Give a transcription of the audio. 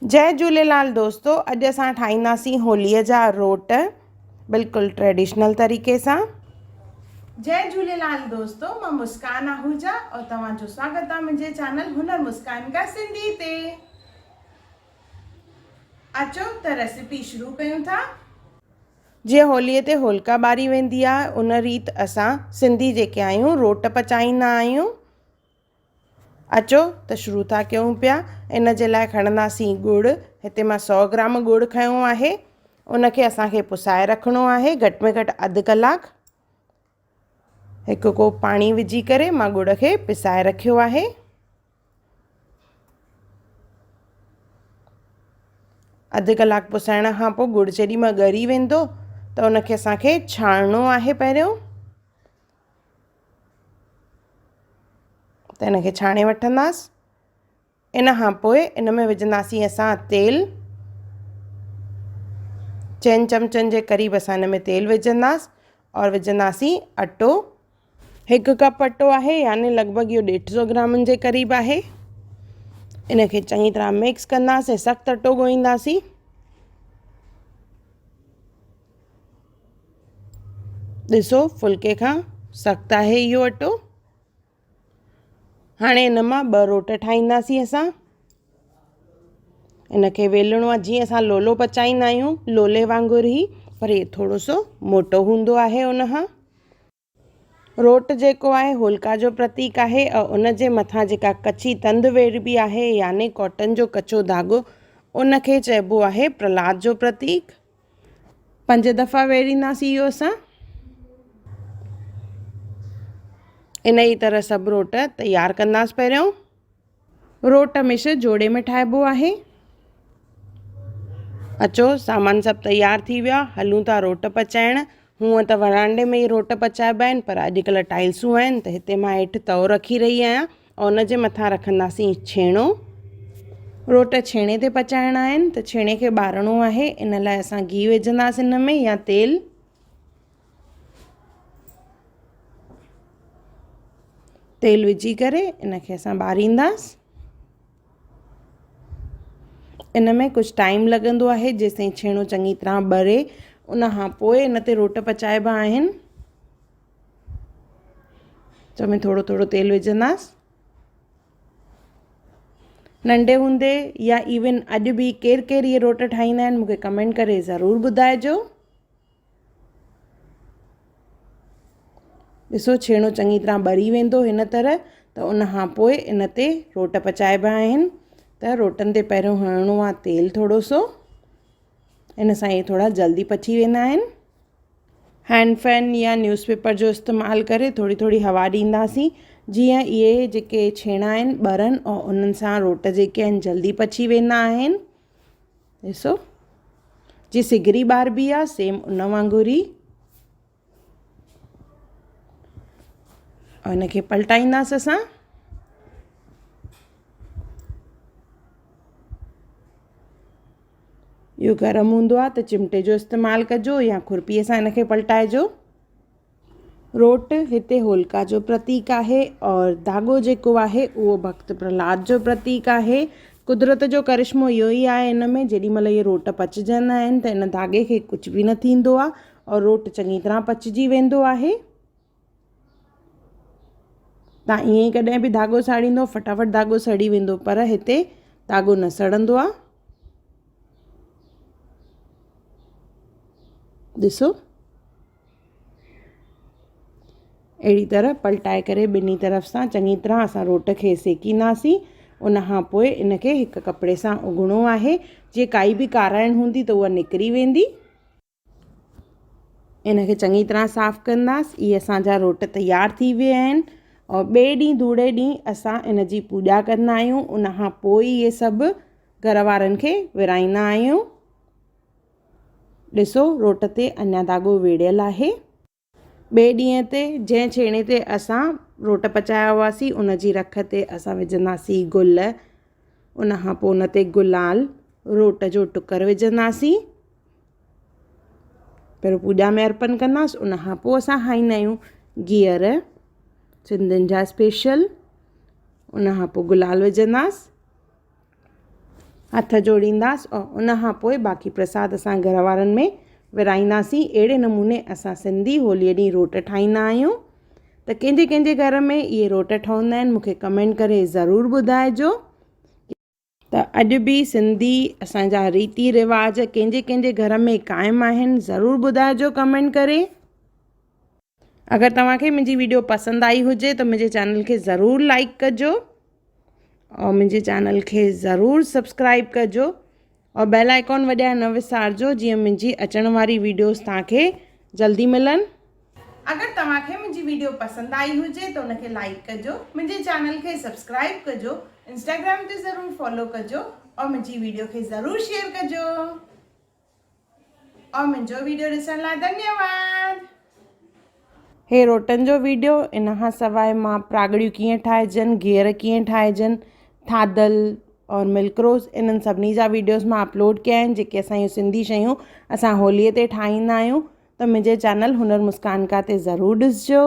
जय झूलेलाल दोस्तों, अॼु असां ठाहींदासीं होलीअ जा रोट बिल्कुलु ट्रेडिशनल तरीक़े सां। जय झूलेलाल दोस्तों, मां मुस्कान आहूजा और तव्हांजो स्वागत आहे मुंहिंजे चैनल हुनर मुस्कान का सिंधी ते। अचो त रेसिपी शुरू कयूं था। जीअं होलीअ ते होलिका ॿारी वेंदी आहे, उन रीति असां सिंधी जेके आहियूं रोट पचाईंदा आहियूं। अचो त शुरू था कयूं पिया। इन जे लाइ खणंदासीं गुड़। हिते मां 100 ग्राम गुड़ खयो आहे। उनखे असांखे पुसाए रखिणो आहे घटि में घटि अधु कलाकु। हिकु कोप पाणी विझी करे मां गुड़ खे पिसाए रखियो आहे। अधु कलाकु पुसाइण खां पोइ गुड़ जेॾी महिल ॻरी वेंदो त उनखे असांखे छाणिणो आहे। पहिरियों त इनखे छाणे वठंदासीं। इन खां पोइ इन में विझंदासीं असां तेल। 4 चमचनि जे क़रीब असां इन में तेल विझंदासीं और विझंदासीं अटो। 1 कप अटो आहे, यानी लॻभॻि इहो 150 ग्रामनि जे क़रीब आहे। इनखे चङी तरह मिक्स कंदासीं, सख़्तु अटो ॻोहींदासीं। ॾिसो फुल्के खां सख़्तु आहे इहो अटो। हाणे इन मां 2 रोट ठाहींदासीं असां। इनखे वेलणो आहे, जीअं असां लोलो पचाईंदा आहियूं लोले वांगुरु ई, पर इहो थोरो सो मोटो हूंदो आहे। उनखां रोट जेको आहे होलिका जो प्रतीक आहे और उन जे मथां जेका कची तंद वेरबी आहे, यानी कॉटन जो कचो धाॻो, उनखे चइबो आहे प्रहलाद जो प्रतीक। 5 दफ़ा वेरींदासीं इहो असां। इन ई तरह सभु रोट तयारु कंदासीं। पहिरियों रोट मिश जोड़े में ठाहिबो आहे। अचो सामान सभु तयारु थी विया, हलूं था रोट पचाइण। हूअं त वरांडे में ई रोट पचाइबा आहिनि, पर अॼुकल्ह टाइल्सूं आहिनि त हिते मां हेठि तओ रखी रही आहियां और उन जे मथां रखंदासीं छेणो। रोट छेणे ते पचाइणा आहिनि त छेणे खे ॿारिणो आहे। इन लाइ असां घी विझंदासीं इन में या तेल। तेल विझी करे इनखे असां ॿारींदासीं। इन में कुझु टाइम लॻंदो आहे जेसिताईं छेणो चङी तरह ॿरे। उन खां पोइ इन ते रोट पचाइबा आहिनि। तो में थोरो थोरो तेल विझंदासीं। नंढे हूंदे या इवन अॼु बि केरु केरु इहे रोट ठाहींदा आहिनि, मूंखे कमेंट करे ज़रूरु ॿुधाइजो। ॾिसो छेणो चङी तरह ॿरी वेंदो हिन तरह, त उन खां पोइ इन ते रोट पचाइबा आहिनि। त रोटनि ते पहिरियों हणिणो आहे तेल थोरो सो। इन सां इहे थोरा जल्दी पची वेंदा आहिनि। हैंड फैन या न्यूज़पेपर जो इस्तेमालु करे थोरी थोरी हवा ॾींदासीं, जीअं इहे जेके छेणा आहिनि ॿरनि और उन्हनि सां रोट जेके आहिनि जल्दी पची वेंदा आहिनि। ॾिसो जी सिगरी ॿारबी आहे सेम उन वांगुरु ई। और इनखे पलटाईंदासीं असां। इहो गरम हूंदो आहे त चिमटे जो इस्तेमालु कजो या खुरपीअ सां इनखे पलटाइजो। रोट हिते होलिका जो प्रतीक आहे और धाॻो जेको आहे उहो भक्त प्रहलाद जो प्रतीक आहे। कुदरत जो करिश्मो इहो ई आहे इन में। जेॾी महिल इहे रोट पचजंदा आहिनि त इन धाॻे खे कुझु बि न थींदो आहे और रोट चङी तरह पचिजी वेंदो आहे। तव्हां ईअं ई कॾहिं बि धाॻो साड़ींदो फटाफट धाॻो सड़ी वेंदो, पर हिते धाॻो न सड़ंदो आहे। ॾिसो अहिड़ी तरह पलटाए करे ॿिन्ही तरफ़ सां चङी तरह असां रोट खे सेकींदासीं। उन खां पोइ इनखे हिकु कपिड़े सां उघिणो आहे, जीअं काई बि काराइण हूंदी त उहा निकिरी वेंदी। इनखे चङी तरह साफ़ु कंदासीं। इहे असांजा रोट तयारु थी विया आहिनि और ॿिए ॾींहुं धूड़े ॾींहुं असां इन जी पूॼा कंदा आहियूं। उन खां पोइ इहे सभु घर वारनि खे विराईंदा आहियूं। ॾिसो रोट ते अञा धाॻो वेड़ियल आहे। ॿिए ॾींहं ते जंहिं छेणे ते असां रोट पचाया हुआसीं उन जी रख ते असां विझंदासीं गुल। उन खां पोइ उन ते गुलाल रोट जो टुकर विझंदासीं। पहिरियों पूॼा में अर्पण कंदासीं, उन खां पोइ असां खाईंदा आहियूं। गिहर सिंधियुनि जा स्पेशल। उन खां पोइ गुलाल विझंदासीं। हथ जोड़ींदासीं और उन खां पोइ बाक़ी प्रसाद असां घर वारनि में विराईंदासीं। अहिड़े नमूने असां सिंधी होलीअ ॾींहुं रोट ठाहींदा आहियूं। त कंहिंजे कंहिंजे घर में इहे रोट ठहंदा आहिनि मूंखे कमेंट करे ज़रूरु ॿुधाइजो। त अॼु बि सिंधी असांजा रीति रिवाज कंहिंजे कंहिंजे घर में क़ाइमु आहिनि, ज़रूरु ॿुधाइजो कमेंट करे। अगरि तव्हांखे मुंहिंजी वीडियो पसंदि आई हुजे त मुंहिंजे चैनल खे ज़रूरु लाइक कजो और मुंहिंजे चैनल खे ज़रूरु सब्सक्राइब कजो और बेल आइकॉन वॼाइण न विसारजो जीअं मुंहिंजी अचण वारी वीडियोस तव्हांखे जल्दी मिलनि। अगरि तव्हांखे मुंहिंजी वीडियो पसंदि आई हुजे त उनखे लाइक कजो, मुंहिंजे चैनल खे सब्सक्राइब कजो, इंस्टाग्राम ते ज़रूरु फॉलो कजो और मुंहिंजी वीडियो खे ज़रूरु शेयर कजो और मुंहिंजो वीडियो ॾिसण लाइ धन्यवाद। हे रोटनि जो वीडियो, इन खां सवाइ मां प्राॻड़ियूं कीअं ठाहिजनि, घेर कीअं ठाहिजनि, थादल और मिल्क रोज़, इन्हनि सभिनी जा वीडियोस मां अपलोड कया आहिनि जेके असां सिंधी शयूं असां होलीअ ते ठाहींदा आहियूं। त मुंहिंजे चैनल हुनर मुस्कान का ते ज़रूरु ॾिसजो।